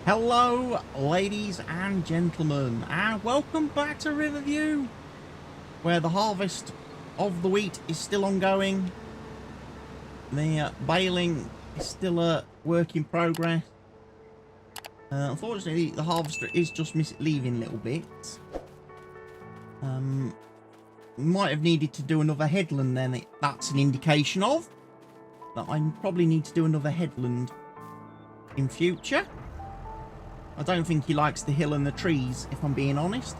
Hello, ladies and gentlemen, and welcome back to Riverview, where the harvest of the wheat is still ongoing. The baling is still a work in progress. Unfortunately, the harvester is just leaving little bits. Might have needed to do another headland then. That's an indication of that I probably need to do another headland in future. I don't think he likes the hill and the trees, if I'm being honest.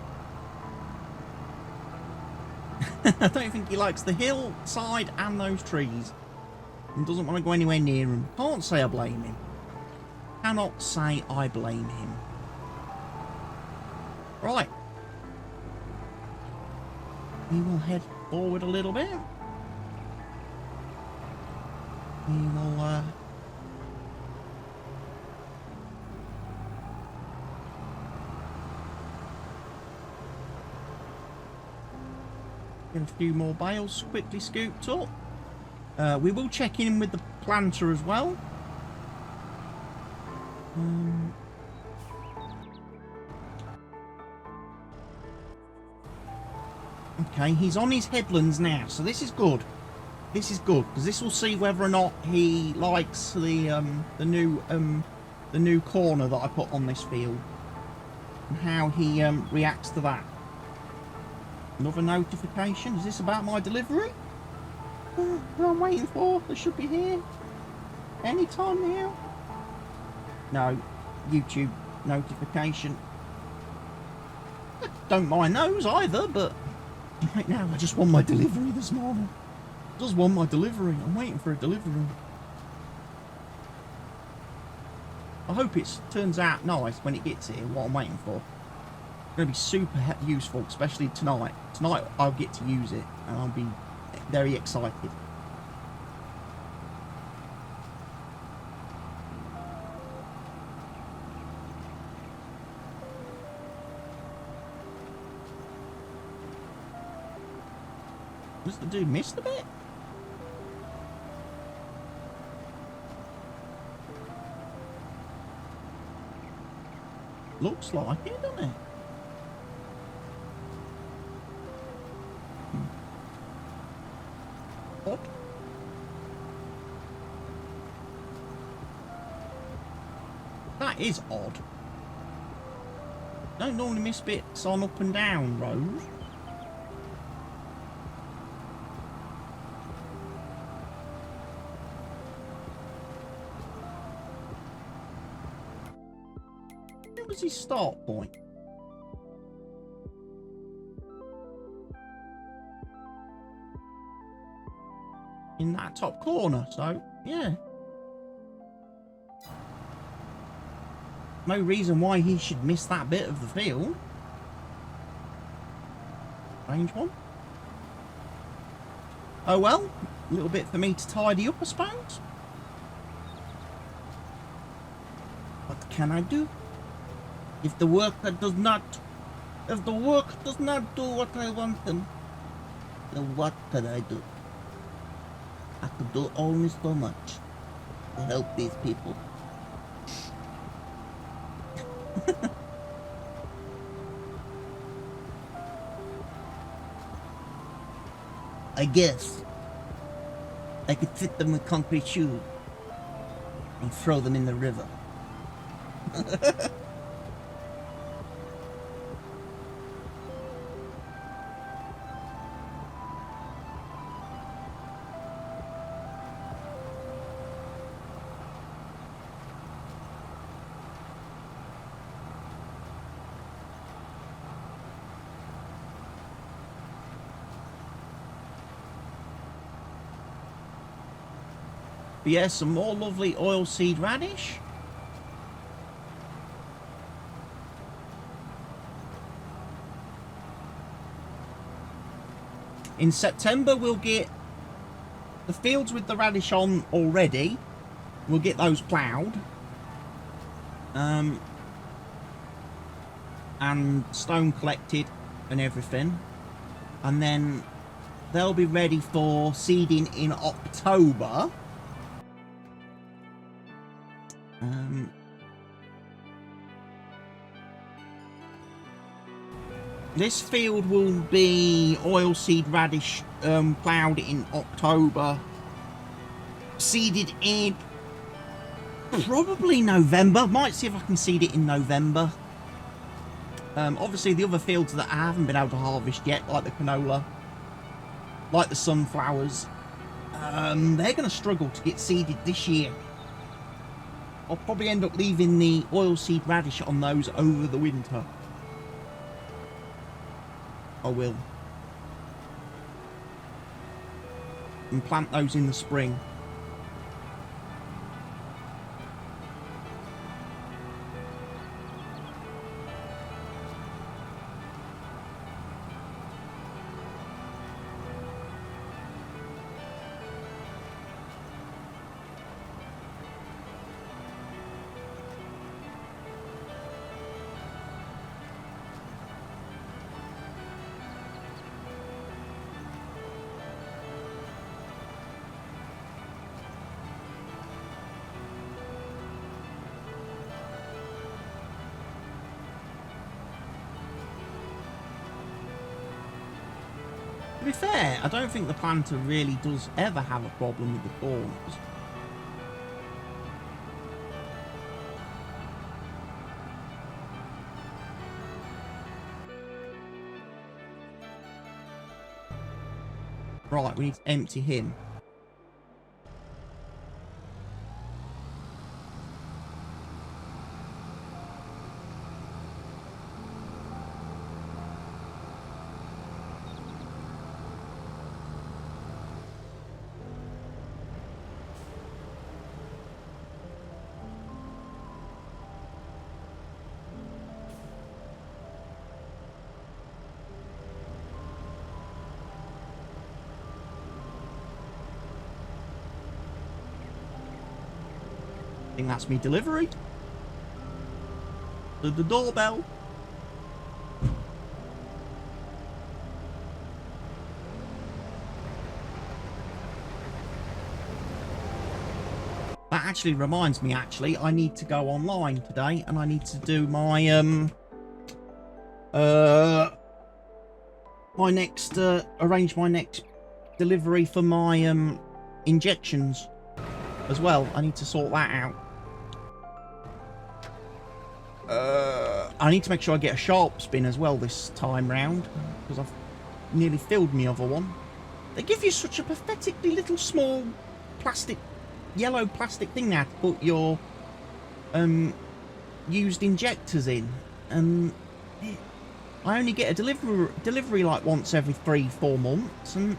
I don't think he likes the hillside and those trees. And doesn't want to go anywhere near them. Can't say I blame him. Cannot say I blame him. Right. We will head forward a little bit. We will, get a few more bales quickly scooped up. We will check in with the planter as well. Okay, he's on his headlands now, so this is good. This is good because this will see whether or not he likes the new corner that I put on this field and how he reacts to that. Another notification. Is this about my delivery? Who I'm waiting for? They should be here anytime now. No, YouTube notification. Don't mind those either, but right now I just want my delivery this morning. Just want my delivery. I'm waiting for a delivery. I hope it turns out nice when it gets here, what I'm waiting for. It's going to be super useful, especially tonight. Tonight I'll get to use it and I'll be very excited. Does the dude miss a bit? Looks like it, doesn't it? Odd. That is odd. Don't normally miss bits on up and down rows. Where was his start point? In that top corner, so yeah, no reason why he should miss that bit of the field. Strange one. Oh well, a little bit for me to tidy up, I suppose. What can I do if the worker does not do what I want them? Then what can I do? I could do only so much to help these people. I guess I could fit them with concrete shoes and throw them in the river. But yeah, some more lovely oilseed radish. In September, we'll get the fields with the radish on already. We'll get those ploughed. And stone collected and everything. And then they'll be ready for seeding in October. This field will be oilseed radish ploughed in October, seeded in probably November. Might see if I can seed it in November. Obviously the other fields that I haven't been able to harvest yet, like the canola, like the sunflowers, they're going to struggle to get seeded this year. I'll probably end up leaving the oilseed radish on those over the winter. I will. And plant those in the spring. To be fair, I don't think the planter really does ever have a problem with the thorns. Right, we need to empty him. I think that's me delivery. The doorbell. That actually reminds me, I need to go online today and I need to do my arrange my next delivery for my injections as well. I need to sort that out. I need to make sure I get a sharp spin as well this time round, because I've nearly filled my other one. They give you such a pathetically little small plastic, yellow plastic thing now to put your used injectors in, and I only get a delivery like once every 3-4 months, and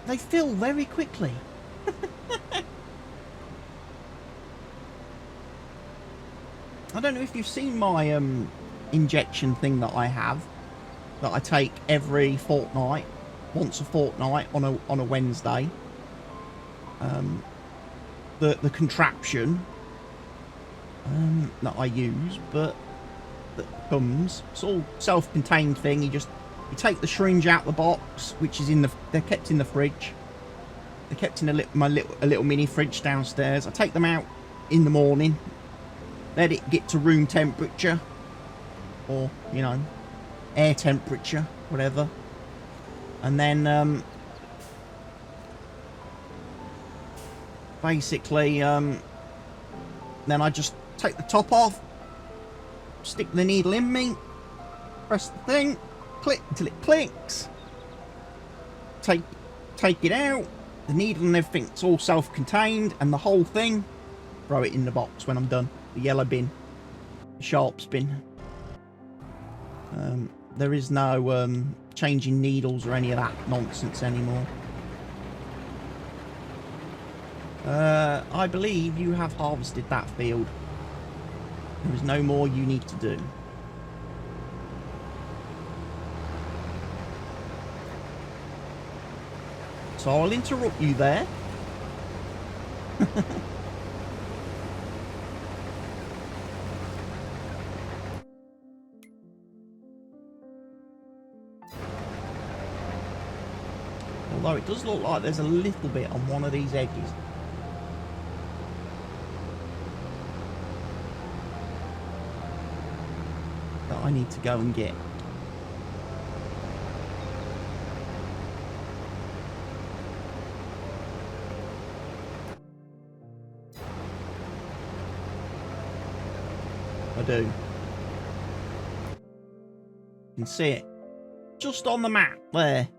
they fill very quickly. I don't know if you've seen my injection thing that I have, that I take every fortnight, once a fortnight on a Wednesday. The contraption that I use, but that comes, it's all self-contained thing. You take the syringe out the box, which is they're kept in the fridge. They're kept in a little mini fridge downstairs. I take them out in the morning, let it get to room temperature, or air temperature, whatever, and then basically then I just take the top off, stick the needle in me, press the thing, click until it clicks, take it out, the needle and everything's all self-contained, and the whole thing, throw it in the box when I'm done. The yellow bin, the sharps bin. There is no changing needles or any of that nonsense anymore. I believe you have harvested that field. There is no more you need to do. So I'll interrupt you there. Although it does look like there's a little bit on one of these edges. I need to go and get. I do. You can see it just on the map there.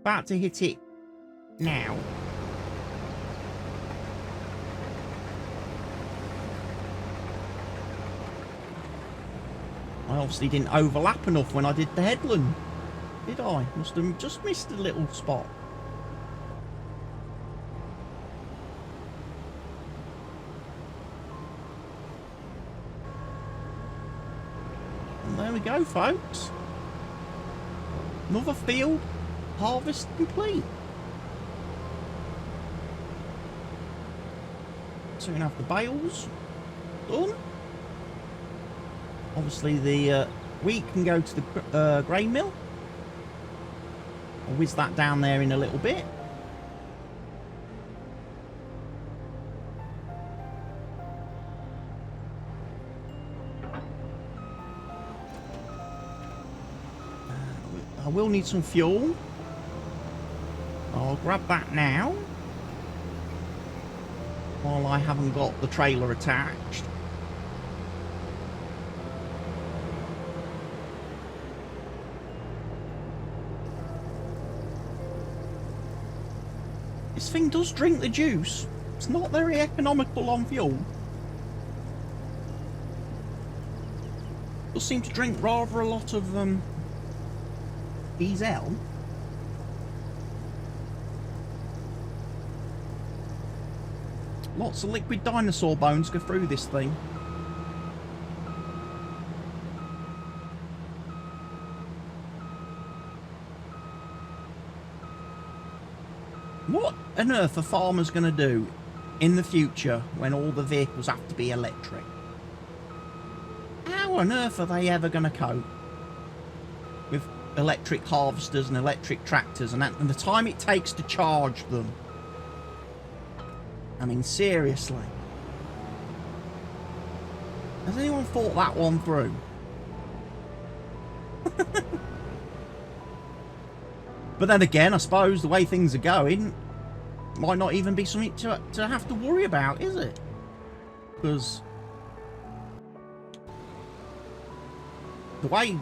About to hit it now. I obviously didn't overlap enough when I did the headland, did I? Must have just missed a little spot. And there we go, folks. Another field harvest complete. So we can have the bales done. Obviously the wheat can go to the grain mill. I'll whiz that down there in a little bit. I will need some fuel. I'll grab that now, while I haven't got the trailer attached. This thing does drink the juice. It's not very economical on fuel. It does seem to drink rather a lot of diesel. Lots of liquid dinosaur bones go through this thing. What on earth are farmers going to do in the future when all the vehicles have to be electric? How on earth are they ever going to cope with electric harvesters and electric tractors and the time it takes to charge them? I mean, seriously. Has anyone thought that one through? But then again, I suppose the way things are going, might not even be something to have to worry about, is it? Because the way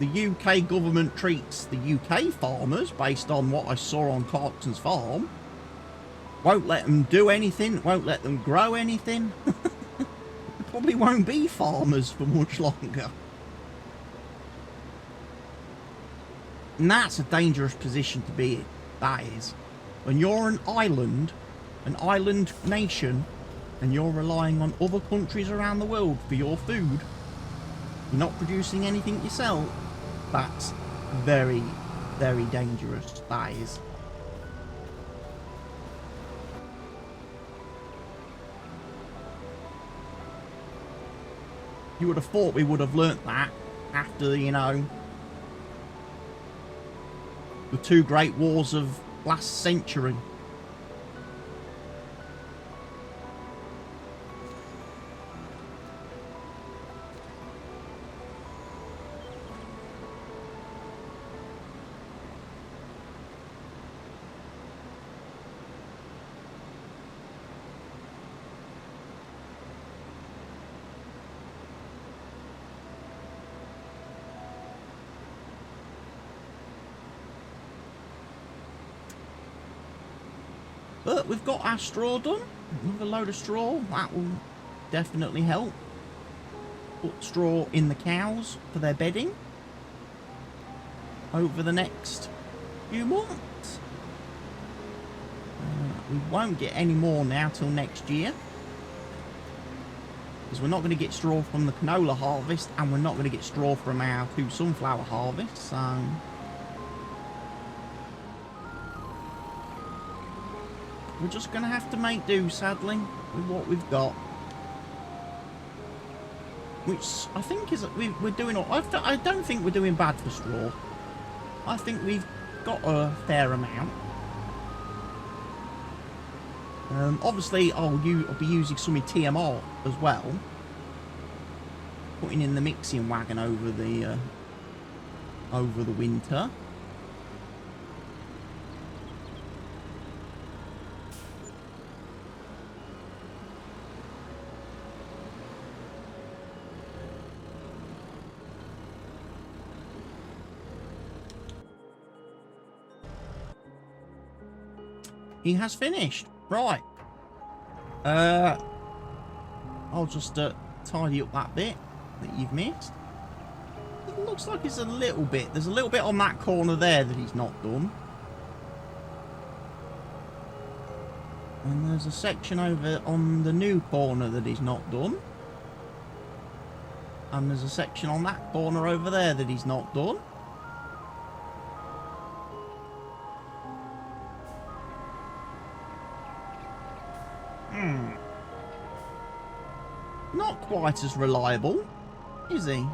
the UK government treats the UK farmers, based on what I saw on Clarkson's farm, won't let them do anything, won't let them grow anything. They probably won't be farmers for much longer. And that's a dangerous position to be in, that is. When you're an island nation, and you're relying on other countries around the world for your food, you're not producing anything yourself, that's very, very dangerous, that is. You would have thought we would have learnt that after, you know, the two great wars of last century. But we've got our straw done. Another load of straw. That will definitely help. Put straw in the cows for their bedding over the next few months. We won't get any more now till next year, because we're not going to get straw from the canola harvest, and we're not going to get straw from our 2 sunflower harvests, so we're just going to have to make do, sadly, with what we've got. Which I think is we're doing. I don't think we're doing bad for straw. I think we've got a fair amount. Obviously, I'll be using some TMR as well. putting in the mixing wagon over the winter. He has finished. Right. I'll just tidy up that bit that you've missed. It looks like it's a little bit. There's a little bit on that corner there that he's not done. And there's a section over on the new corner that he's not done. And there's a section on that corner over there that he's not done. Not quite as reliable, is he?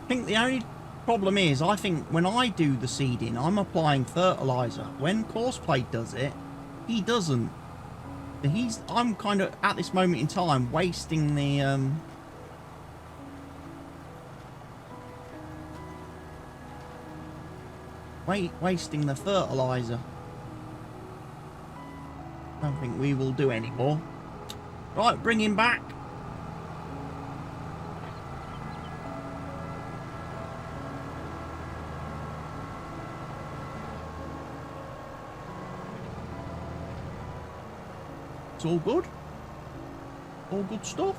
I think the only problem is, I think when I do the seeding, I'm applying fertiliser. When Courseplay does it, he doesn't. I'm kind of, at this moment in time, wasting the wasting the fertiliser. I don't think we will do anymore. Right, bring him back. It's all good. All good stuff.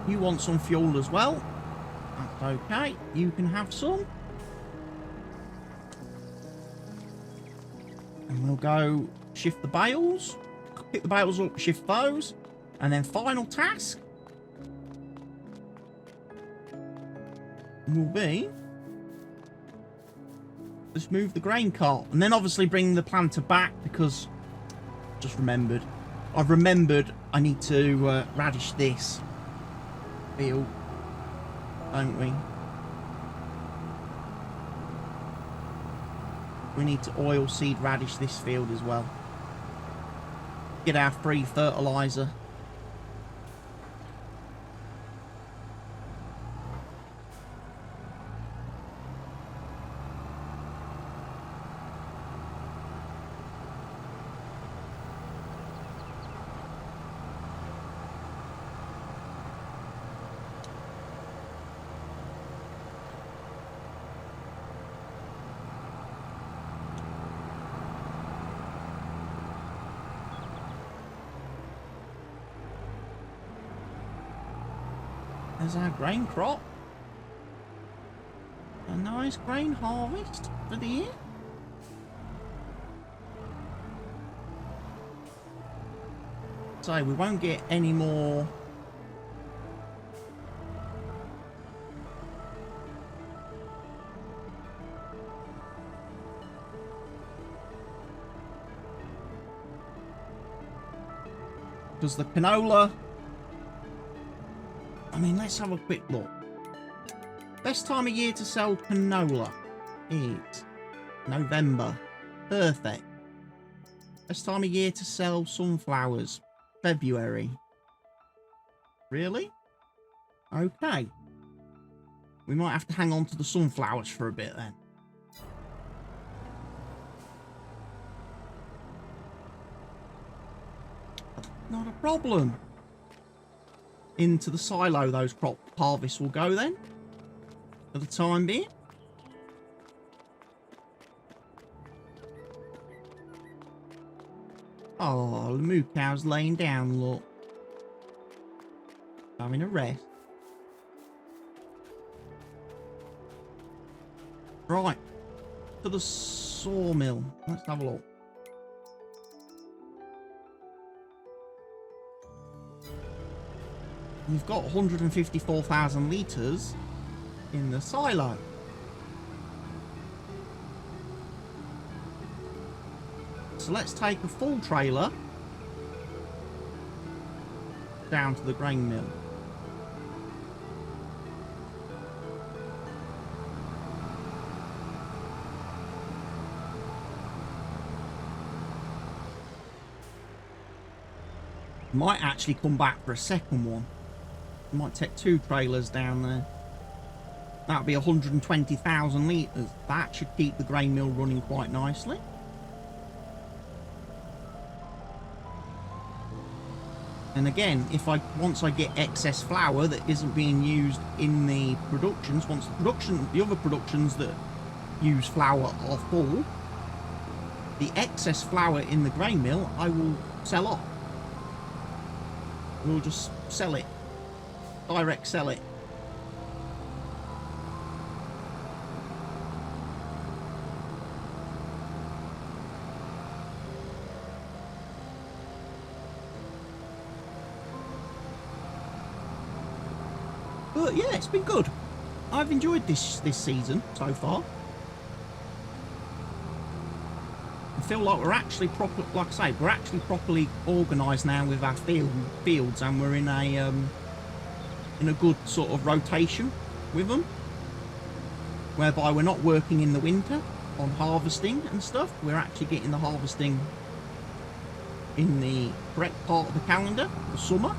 You want some fuel as well? That's okay. You can have some. And we'll go shift the bales. Pick the bales up, shift those. And then final task will be, just move the grain cart. And then obviously bring the planter back, because I've remembered I need to radish this field, don't we? We need to oilseed radish this field as well. Get our free fertiliser. There's our grain crop. A nice grain harvest for the year. So we won't get any more. Because the canola, I mean, let's have a quick look. Best time of year to sell canola is November. Perfect. Best time of year to sell sunflowers, February. Really? Okay. We might have to hang on to the sunflowers for a bit then. Not a problem. Into the silo those crop harvests will go then, for the time being. Oh, the moo cow's laying down, look. Having a rest. Right, to the sawmill. Let's have a look. We've got 154,000 litres in the silo. So let's take a full trailer down to the grain mill. Might actually come back for a second one. Might take 2 trailers down there. That'll be 120,000 litres. That should keep the grain mill running quite nicely. And again, once I get excess flour that isn't being used in the productions, once the other productions that use flour are full, the excess flour in the grain mill I will sell off. We'll just sell it. Direct sell it. But yeah, it's been good. I've enjoyed this season so far. I feel like we're actually properly organised now with our fields, and we're in a good sort of rotation with them, whereby we're not working in the winter on harvesting and stuff. We're actually getting the harvesting in the correct part of the calendar, the summer.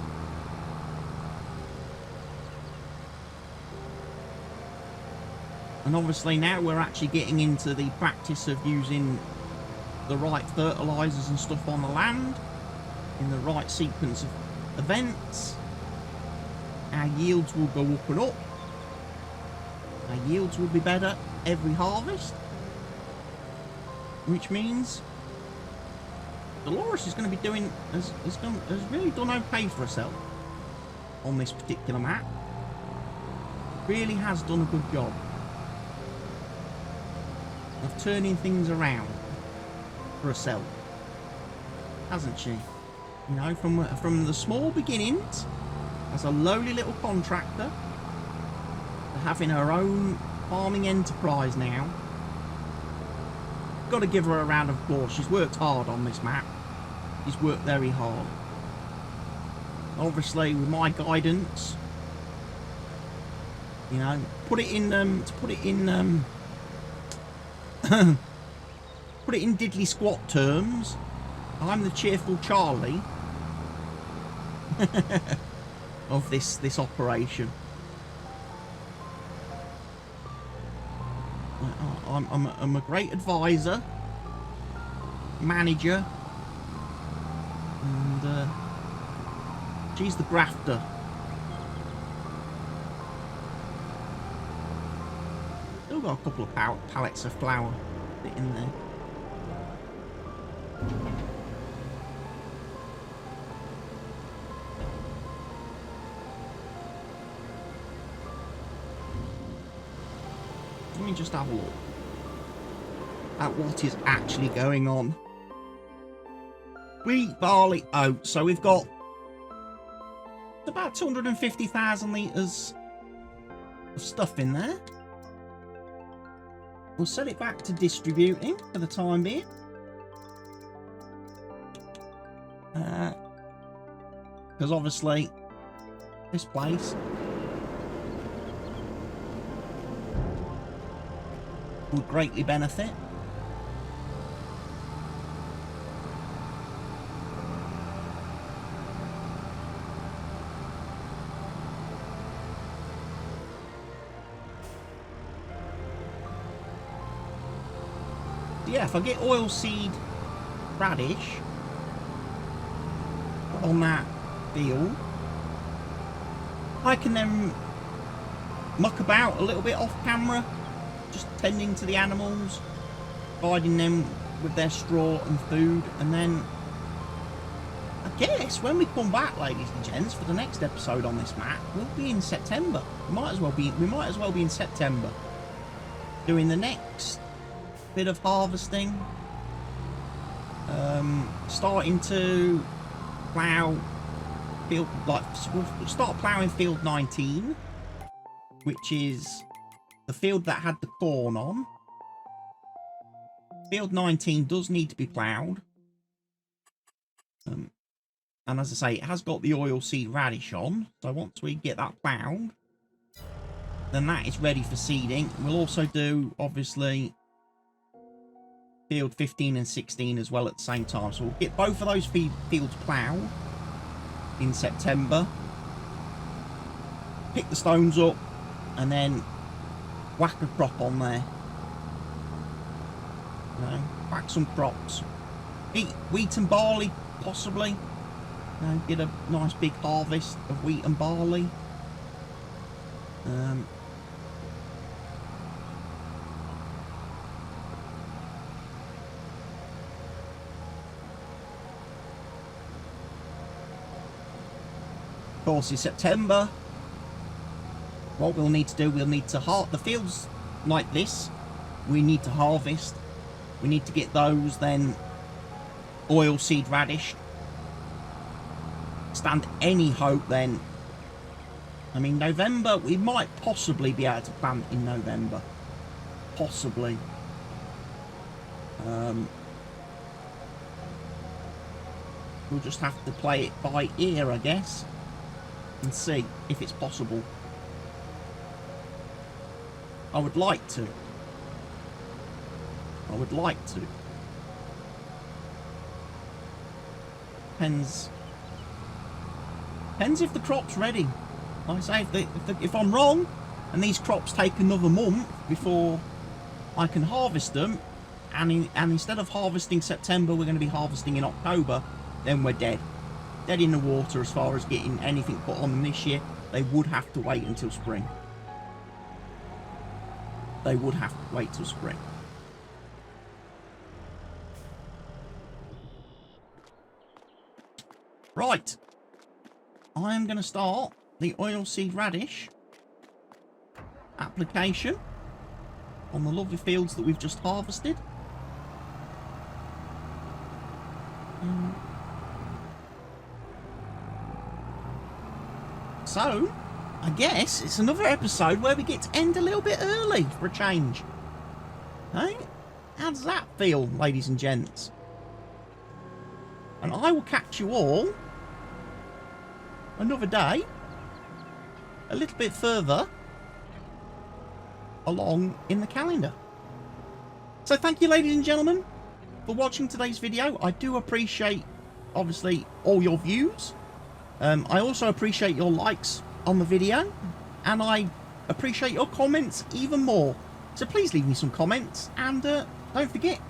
And obviously now we're actually getting into the practice of using the right fertilisers and stuff on the land in the right sequence of events. Our yields will go up and up. Our yields will be better every harvest, which means Delores is going to be doing has really done okay for herself on this particular map. Really has done a good job of turning things around for herself, hasn't she? You know, from the small beginnings as a lowly little contractor to having her own farming enterprise now. Got to give her a round of applause. She's worked hard on this map. She's worked very hard. Obviously, with my guidance, you know, put it in diddly squat terms, I'm the cheerful Charlie of this operation. I'm a great advisor, manager, and she's the grafter. Still got a couple of pallets of flour in there. Let me just have a look at what is actually going on. Wheat, barley, oat. So we've got about 250,000 litres of stuff in there. We'll set it back to distributing for the time being. Because obviously this place would greatly benefit. Yeah, if I get oilseed radish, on that field, I can then muck about a little bit off camera, just tending to the animals, providing them with their straw and food, and then I guess when we come back, ladies and gents, for the next episode on this map, we'll be in September. We might as well be in September, doing the next bit of harvesting, starting to plough field, like we'll start ploughing field 19, which is the field that had the corn on. Field 19 does need to be ploughed. And as I say, it has got the oilseed radish on. So once we get that ploughed, then that is ready for seeding. We'll also do, obviously, field 15 and 16 as well at the same time. So we'll get both of those fields ploughed in September. Pick the stones up and then whack a crop on there. You know, whack some crops. Wheat and barley, possibly. You know, get a nice big harvest of wheat and barley. Of course, in September, what we'll need to do, we'll need to the fields like this, we need to harvest. We need to get those then oilseed radish. Stand any hope then. I mean, November, we might possibly be able to plant in November. Possibly. We'll just have to play it by ear, I guess, and see if it's possible. I would like to. I would like to. Depends if the crop's ready. Like I say, if I'm wrong and these crops take another month before I can harvest them, and instead of harvesting September, we're going to be harvesting in October, then we're dead. Dead in the water as far as getting anything put on them this year. They would have to wait until spring. They would have to wait till spring. Right. I am going to start the oilseed radish application on the lovely fields that we've just harvested. So, I guess it's another episode where we get to end a little bit early for a change. Hey? How does that feel, ladies and gents? And I will catch you all another day, a little bit further along in the calendar. So thank you, ladies and gentlemen, for watching today's video. I do appreciate, obviously, all your views. I also appreciate your likes on the video, and I appreciate your comments even more. So please leave me some comments, and don't forget,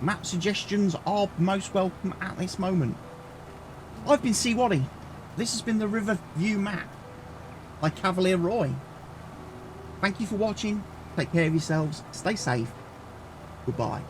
map suggestions are most welcome at this moment. I've been C. Waddy. This has been the Riverview map by Cavalier Roy. Thank you for watching. Take care of yourselves. Stay safe. Goodbye.